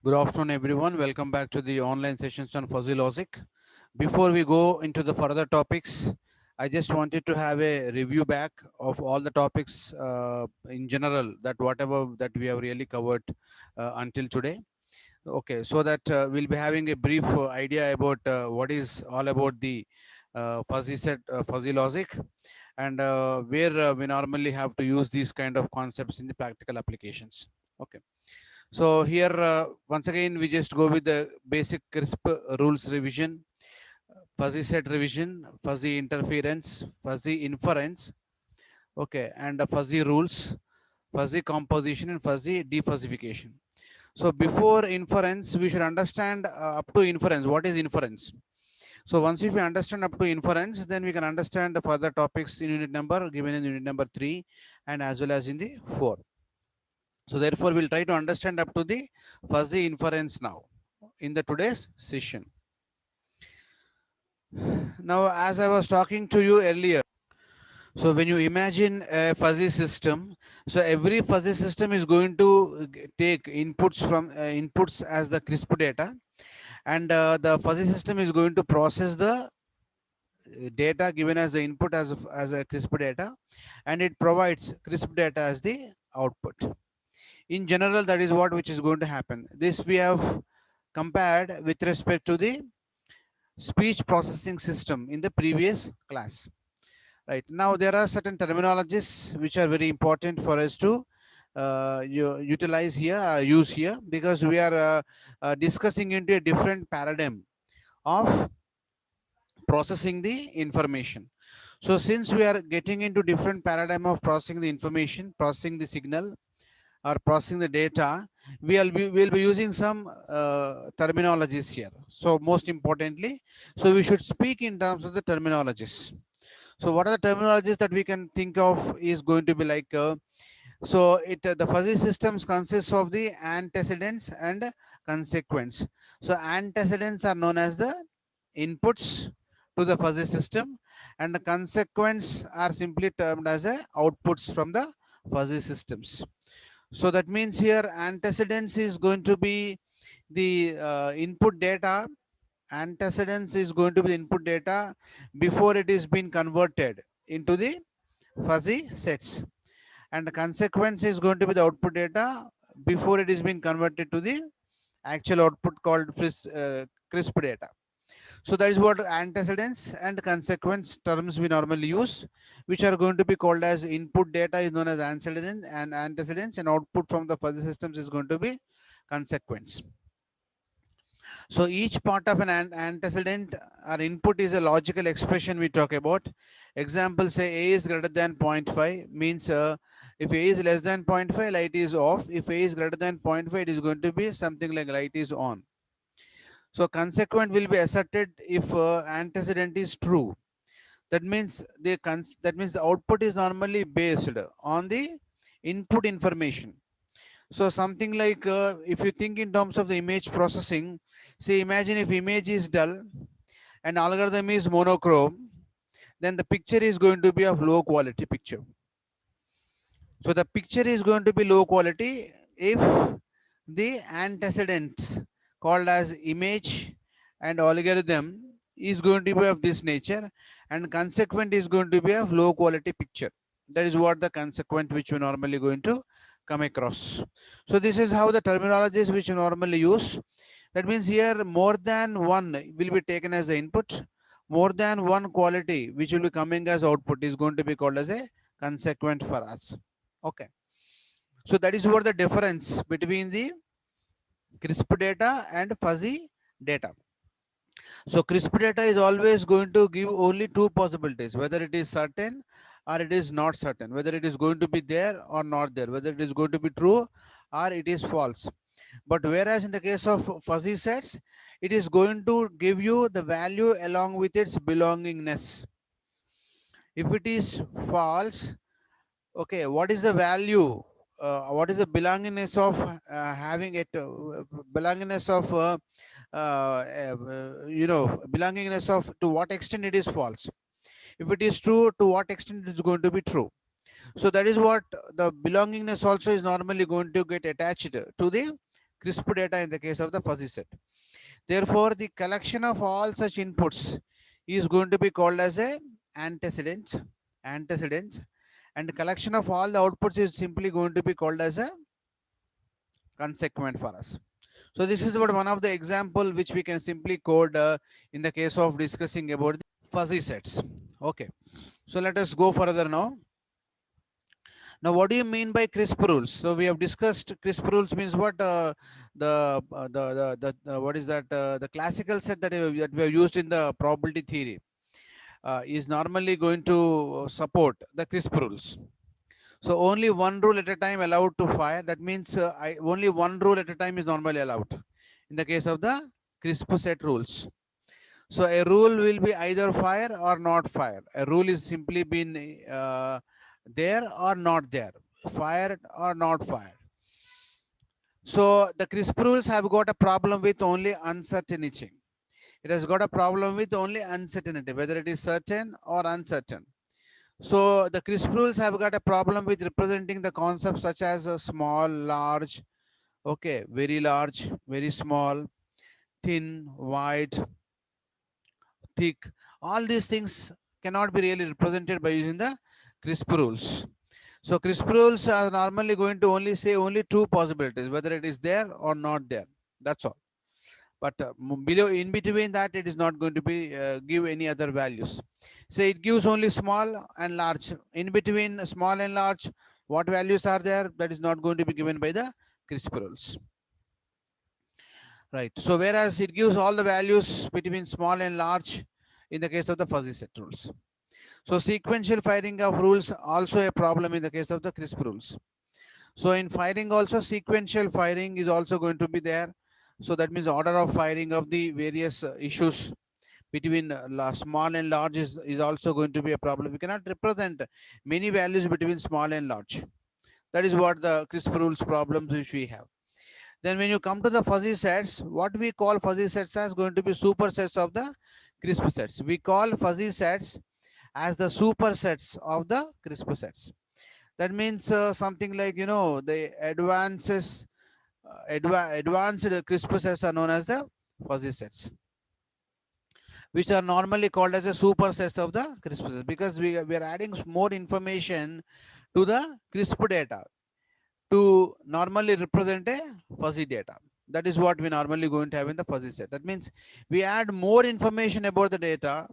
Good afternoon, everyone. Welcome back to the online sessions on fuzzy logic. Before we go into the further topics, I just wanted to have a review back of all the topics in general, that whatever that we have really covered until today. Okay, so that we'll be having a brief idea about what is all about the fuzzy logic, and where we normally have to use these kind of concepts in the practical applications. Okay. So here, once again, we just go with the basic CRISP rules revision, fuzzy set revision, fuzzy interference, fuzzy inference, okay, and fuzzy rules, fuzzy composition, and fuzzy defuzzification. So before inference, we should understand up to inference. What is inference? So once if we understand up to inference, then we can understand the further topics in unit number given in unit number 3 and as well as in the 4. So therefore, we'll try to understand up to the fuzzy inference now in the today's session. Now, as I was talking to you earlier, so when you imagine a fuzzy system, so every fuzzy system is going to take inputs as the CRISP data, and the fuzzy system is going to process the data given as the input as a CRISP data, and it provides CRISP data as the output. In general, that is what which is going to happen. This we have compared with respect to the speech processing system in the previous class. Right now, there are certain terminologies which are very important for us to utilize here, use here, because we are discussing into a different paradigm of processing the information. So since we are getting into different paradigm of processing the information, processing the signal, or processing the data, we'll be using some terminologies here. So most importantly, so we should speak in terms of the terminologies. So what are the terminologies that we can think of is going to be like, the fuzzy systems consists of the antecedents and consequence. So antecedents are known as the inputs to the fuzzy system, and the consequence are simply termed as a outputs from the fuzzy systems. So that means here antecedents is going to be the input data. Antecedents is going to be the input data before it is being converted into the fuzzy sets. And the consequence is going to be the output data before it is being converted to the actual output called CRISP data. So that is what antecedents and consequence terms we normally use, which are going to be called as input data is known as antecedents, and output from the fuzzy systems is going to be consequence. So each part of an antecedent or input is a logical expression we talk about. Example, say A is greater than 0.5 means if A is less than 0.5, light is off. If A is greater than 0.5, it is going to be something like light is on. So consequent will be asserted if antecedent is true. That means the output is normally based on the input information. So something like if you think in terms of the image processing, say imagine if image is dull and algorithm is monochrome, then the picture is going to be of low quality picture. So the picture is going to be low quality if the antecedents called as image and algorithm is going to be of this nature, and consequent is going to be of low quality picture. That is what the consequent which we normally going to come across. So this is how the terminologies which you normally use. That means here more than one will be taken as the input, more than one quality which will be coming as output is going to be called as a consequent for us. Okay. So that is what the difference between the CRISP data and fuzzy data. So CRISP data is always going to give only two possibilities, whether it is certain or it is not certain, whether it is going to be there or not there, whether it is going to be true or it is false. But whereas in the case of fuzzy sets, it is going to give you the value along with its belongingness. If it is false, okay, what is the value? What is the belongingness of having it? Belongingness of belongingness of to what extent it is false. If it is true, to what extent it is going to be true. So that is what the belongingness also is normally going to get attached to the crisp data in the case of the fuzzy set. Therefore, the collection of all such inputs is going to be called as a antecedents, and the collection of all the outputs is simply going to be called as a consequent for us. So this is what one of the example which we can simply code in the case of discussing about the fuzzy sets. Okay, so let us go further now. Now, what do you mean by crisp rules? So we have discussed crisp rules means what, what is that? The classical set that we have used in the probability theory is normally going to support the crisp rules. So only one rule at a time allowed to fire. That means only one rule at a time is normally allowed in the case of the crisp set rules. So a rule will be either fire or not fire. A rule is simply been there or not there, fired or not fired. So the crisp rules have got a problem with only uncertainty. It has got a problem with only uncertainty, whether it is certain or uncertain. So the crisp rules have got a problem with representing the concepts such as small, large, okay, very large, very small, thin, wide, thick. All these things cannot be really represented by using the crisp rules. So crisp rules are normally going to only say only two possibilities, whether it is there or not there. That's all. But below, in between that, it is not going to be give any other values. So it gives only small and large. In between small and large, what values are there? That is not going to be given by the crisp rules. Right. So whereas it gives all the values between small and large in the case of the fuzzy set rules. So sequential firing of rules also a problem in the case of the crisp rules. So in firing also sequential firing is also going to be there. So that means order of firing of the various issues between small and large is also going to be a problem. We cannot represent many values between small and large. That is what the crisp rules problems which we have. Then when you come to the fuzzy sets, what we call fuzzy sets as going to be supersets of the crisp sets. We call fuzzy sets as the supersets of the crisp sets. That means something like, you know, the advanced crisp sets are known as the fuzzy sets, which are normally called as the supersets of the crisp sets, because we are adding more information to the crisp data to normally represent a fuzzy data. That is what we normally going to have in the fuzzy set. That means we add more information about the data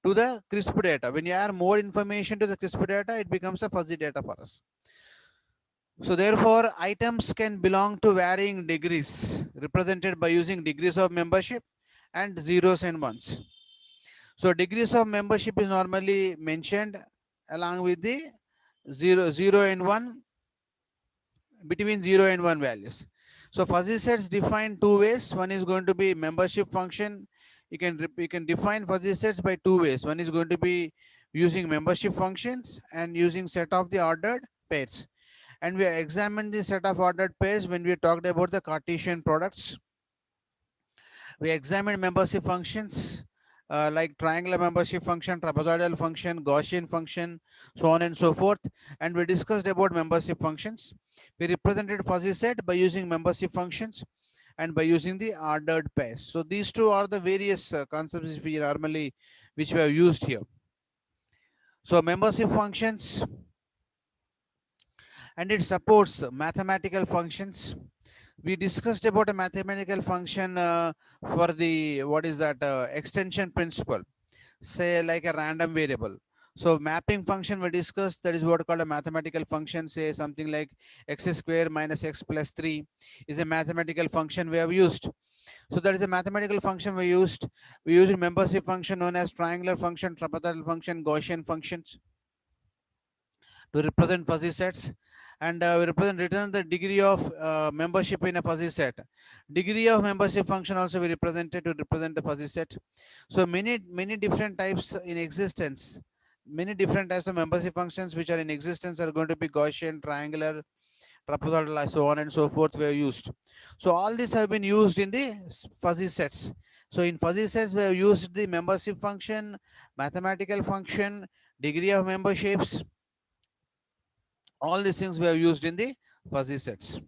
to the crisp data. When you add more information to the crisp data, it becomes a fuzzy data for us. So therefore, items can belong to varying degrees, represented by using degrees of membership and zeros and ones. So degrees of membership is normally mentioned along with the 0 and 1, between 0 and 1 values. So fuzzy sets define two ways. One is going to be membership function. You can define fuzzy sets by two ways. One is going to be using membership functions and using set of the ordered pairs. And we examined the set of ordered pairs when we talked about the Cartesian products. We examined membership functions like triangular membership function, trapezoidal function, Gaussian function, so on and so forth. And we discussed about membership functions. We represented fuzzy set by using membership functions and by using the ordered pairs. So these two are the various concepts which we have used here. So membership functions, and it supports mathematical functions. We discussed about a mathematical function for the, what is that, extension principle, say like a random variable. So mapping function we discussed, that is what called a mathematical function, say something like x square minus x plus 3 is a mathematical function we have used. So that is a mathematical function we used. We used a membership function known as triangular function, trapezoidal function, Gaussian functions to represent fuzzy sets. And we return the degree of membership in a fuzzy set. Degree of membership function also we represented to represent the fuzzy set. So many different types in existence, many different types of membership functions which are in existence are going to be Gaussian, triangular, trapezoidal, so on and so forth were used. So all these have been used in the fuzzy sets. So in fuzzy sets we have used the membership function, mathematical function, degree of memberships. All these things we have used in the fuzzy sets.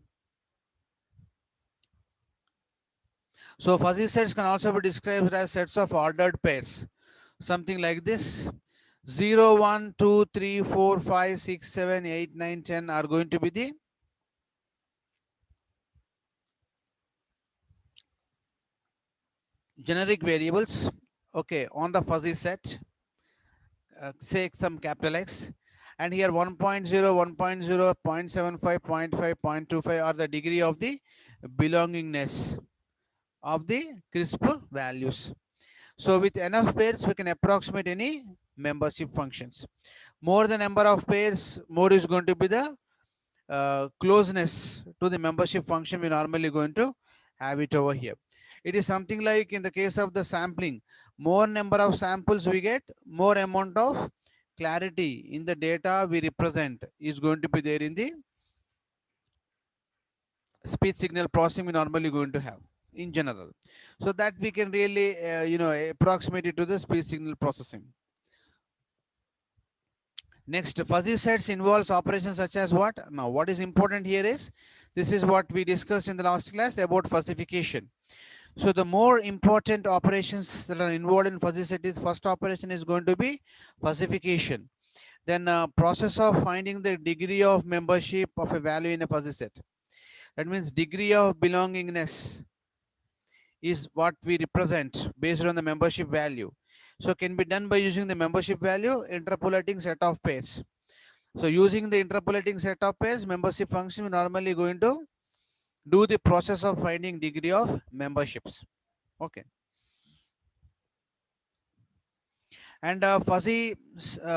So fuzzy sets can also be described as sets of ordered pairs. Something like this. 0, 1, 2, 3, 4, 5, 6, 7, 8, 9, 10 are going to be the generic variables, okay, on the fuzzy set, say some capital X, and here 1.0, 1.0, 0.75, 0.5, 0.25 are the degree of the belongingness of the crisp values. So with enough pairs, we can approximate any membership functions. More the number of pairs, more is going to be the closeness to the membership function we normally going to have it over here. It is something like in the case of the sampling, more number of samples we get, more amount of clarity in the data we represent is going to be there in the speech signal processing we normally going to have in general. So that we can really, approximate it to the speech signal processing. Next, fuzzy sets involves operations such as what? Now, what is important here is, this is what we discussed in the last class about fuzzification. So the more important operations that are involved in fuzzy set is, first operation is going to be fuzzification. Then process of finding the degree of membership of a value in a fuzzy set. That means degree of belongingness is what we represent based on the membership value. So can be done by using the membership value, interpolating set of pairs. So using the interpolating set of pairs, membership function, we normally going to do the process of finding degree of memberships. Okay. And fuzzy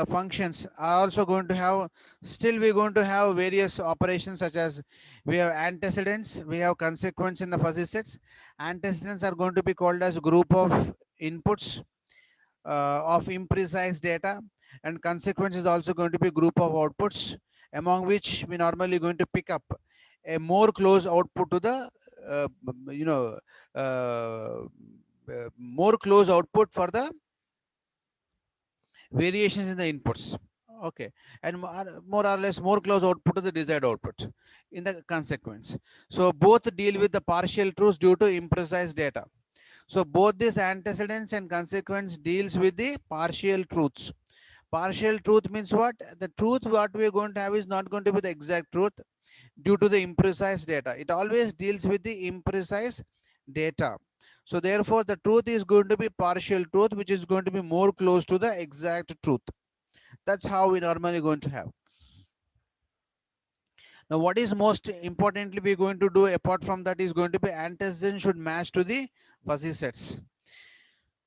functions are also going to have, still we're going to have various operations such as, we have antecedents, we have consequence in the fuzzy sets. Antecedents are going to be called as group of inputs of imprecise data, and consequence is also going to be group of outputs, among which we normally going to pick up a more close output to the uh, you know more close output for the variations in the inputs, okay, and more or less more close output to the desired output in the consequence. So both deal with the partial truths due to imprecise data. So both these antecedents and consequence deals with the partial truths. Partial truth means what? The truth what we are going to have is not going to be the exact truth due to the imprecise data. It always deals with the imprecise data. So therefore, the truth is going to be partial truth, which is going to be more close to the exact truth. That's how we normally going to have. Now, what is most importantly we're going to do apart from that is going to be antecedent should match to the fuzzy sets.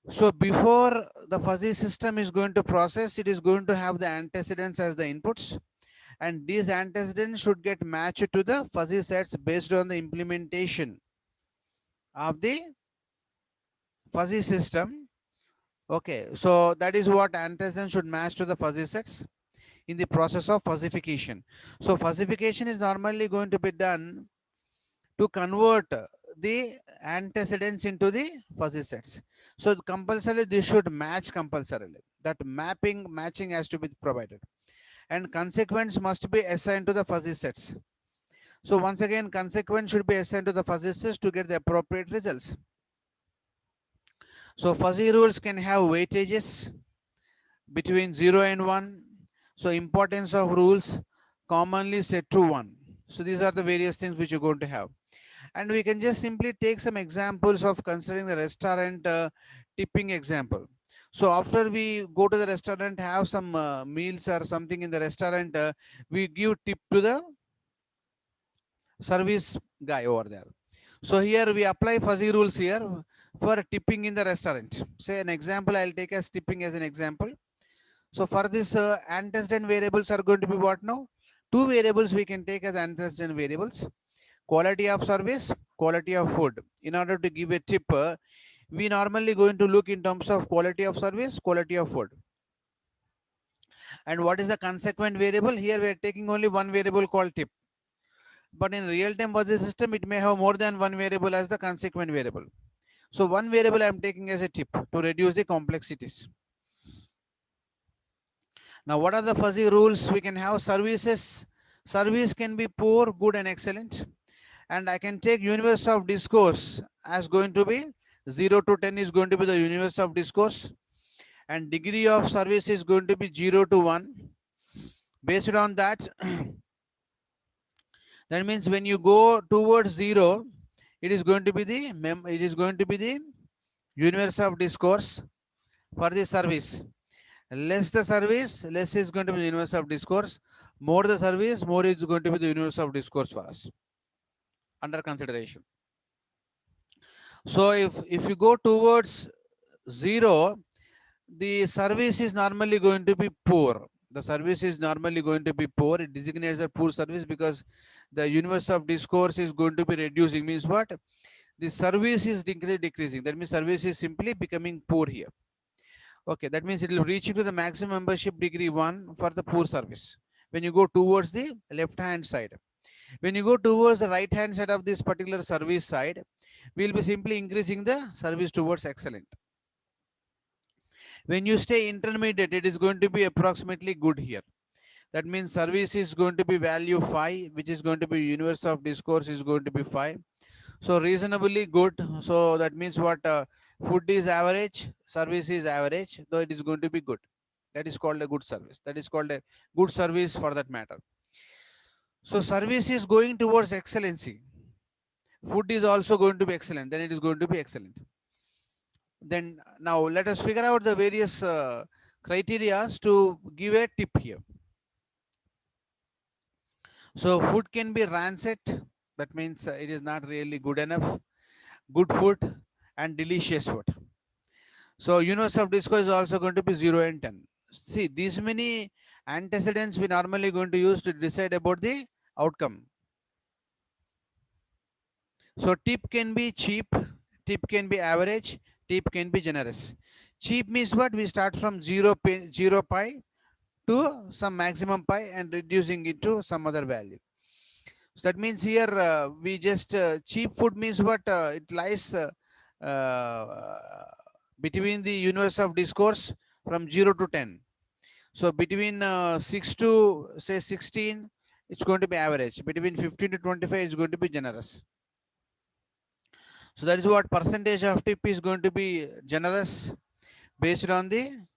So before the fuzzy system is going to process, it is going to have the antecedents as the inputs, and these antecedents should get matched to the fuzzy sets based on the implementation of the fuzzy system. Okay, so that is what antecedents should match to the fuzzy sets in the process of fuzzification. So fuzzification is normally going to be done to convert the antecedents into the fuzzy sets. So compulsorily this should match compulsorily. That matching has to be provided. And consequence must be assigned to the fuzzy sets. So once again, consequence should be assigned to the fuzzy sets to get the appropriate results. So fuzzy rules can have weightages between 0 and 1. So importance of rules commonly set to 1. So these are the various things which you're going to have. And we can just simply take some examples of considering the restaurant tipping example. So after we go to the restaurant, have some meals or something in the restaurant, we give tip to the service guy over there. So here we apply fuzzy rules here for tipping in the restaurant. Say an example, I'll take as tipping as an example. So for this antecedent variables are going to be what now? Two variables we can take as antecedent variables: quality of service, quality of food. In order to give a tip, we normally going to look in terms of quality of service, quality of food. And what is the consequent variable? Here we are taking only one variable called tip. But in real-time fuzzy system, it may have more than one variable as the consequent variable. So one variable I am taking as a tip to reduce the complexities. Now, what are the fuzzy rules? We can have services. Service can be poor, good, and excellent. And I can take universe of discourse as going to be 0 to 10 is going to be the universe of discourse, and degree of service is going to be 0 to 1. Based on that, that means when you go towards 0, it is going to be the universe of discourse for the service. Less the service, less is going to be the universe of discourse. More the service, more is going to be the universe of discourse for us under consideration. So if you go towards 0, the service is normally going to be poor. The service is normally going to be poor. It designates a poor service because the universe of discourse is going to be reducing. Means what? The service is decreasing. That means service is simply becoming poor here. Okay, that means it will reach to the maximum membership degree 1 for the poor service. When you go towards the left hand side, when you go towards the right hand side of this particular service side, we will be simply increasing the service towards excellent. When you stay intermediate, it is going to be approximately good here. That means service is going to be value 5, which is going to be universe of discourse is going to be 5. So reasonably good. So that means what? Food is average, service is average, though it is going to be good. That is called a good service. That is called a good service for that matter. So service is going towards excellency. Food is also going to be excellent. Then it is going to be excellent. Then now let us figure out the various criteria to give a tip here. So food can be rancid. That means it is not really good enough. Good food and delicious food. So universe of discourse is also going to be 0 and 10. See, these many antecedents we normally going to use to decide about the outcome. So tip can be cheap, tip can be average, tip can be generous. Cheap means what? We start from 0 pi to some maximum pi and reducing it to some other value. So that means here we just cheap food means what? It lies between the universe of discourse from 0 to 10. So between 6 to say 16, it's going to be average. Between 15 to 25, it's going to be generous. So that is what percentage of tip is going to be generous based on the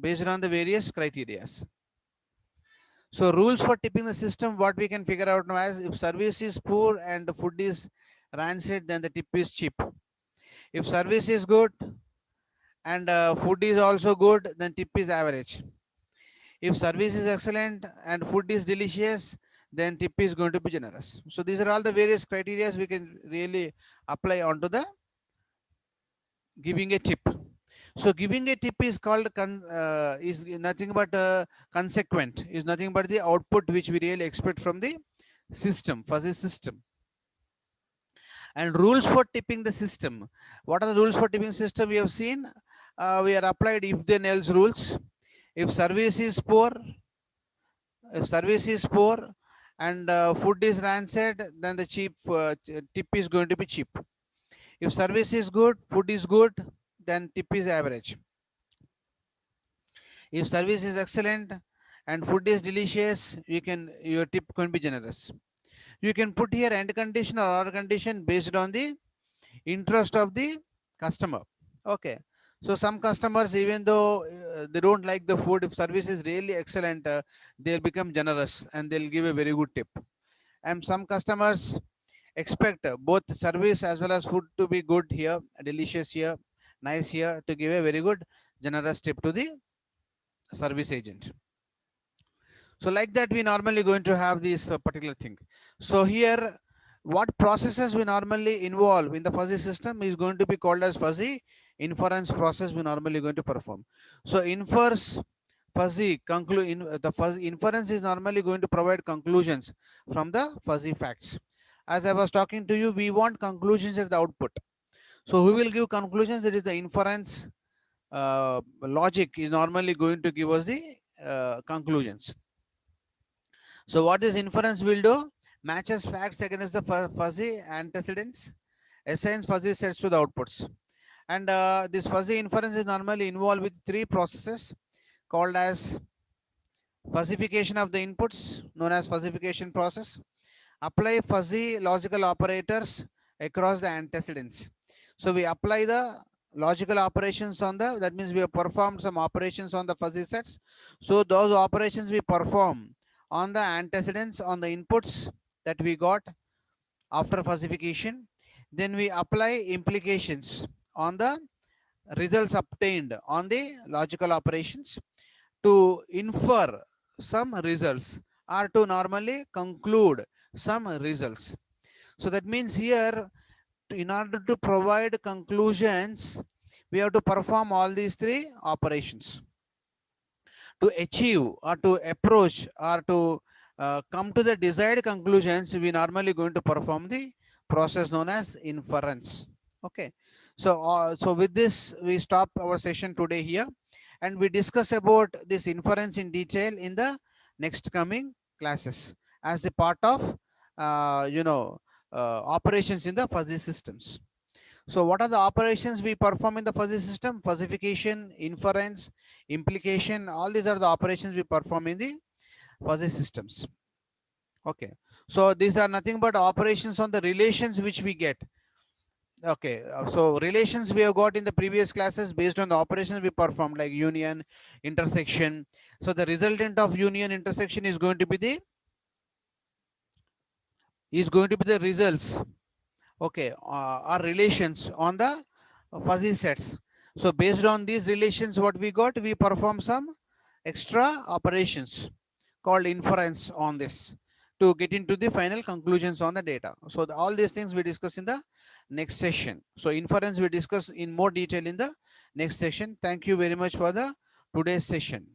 various criteria. So rules for tipping the system, what we can figure out now is if service is poor and the food is rancid, then the tip is cheap. If service is good and food is also good, then tip is average. If service is excellent and food is delicious, then tip is going to be generous. So these are all the various criteria we can really apply onto the giving a tip. So giving a tip is called is nothing but consequent, is nothing but the output which we really expect from the system, fuzzy system. And rules for tipping the system. What are the rules for tipping system? We have seen we are applied if then else rules. If service is poor, and food is rancid, then the tip is going to be cheap. If service is good, food is good, then tip is average. If service is excellent and food is delicious, your tip can be generous. You can put here end condition or condition based on the interest of the customer. Okay. So some customers, even though they don't like the food, if service is really excellent, they'll become generous and they'll give a very good tip. And some customers expect both service as well as food to be good here, delicious here, nice here, to give a very good generous tip to the service agent. So like that, we normally going to have this particular thing. So here, what processes we normally involve in the fuzzy system is going to be called as fuzzy inference process we normally going to perform. So inference fuzzy the fuzzy inference is normally going to provide conclusions from the fuzzy facts. As I was talking to you, we want conclusions at the output. So who will give conclusions? It is the inference logic is normally going to give us the conclusions. So what this inference will do? Matches facts against the fuzzy antecedents, assigns fuzzy sets to the outputs. And this fuzzy inference is normally involved with 3 processes called as fuzzification of the inputs, known as fuzzification process. Apply fuzzy logical operators across the antecedents. So we apply the logical operations on the, that means we have performed some operations on the fuzzy sets. So those operations we perform on the antecedents, on the inputs that we got after fuzzification. Then we apply implications on the results obtained on the logical operations to infer some results or to normally conclude some results. So that means here, in order to provide conclusions, we have to perform all these three operations. To achieve or to approach or to come to the desired conclusions, we normally going to perform the process known as inference. Okay. So with this, we stop our session today here, and we discuss about this inference in detail in the next coming classes as a part of operations in the fuzzy systems. So what are the operations we perform in the fuzzy system? Fuzzification, inference, implication, all these are the operations we perform in the fuzzy systems. Okay. So these are nothing but operations on the relations which we get. Okay. So relations we have got in the previous classes based on the operations we perform, like union, intersection. So the resultant of union intersection is going to be the results. Okay. Or relations on the fuzzy sets. So based on these relations, what we got, we perform some extra operations called inference on this to get into the final conclusions on the data. So all these things we discuss in the next session. So inference we discuss in more detail in the next session. Thank you very much for the today's session.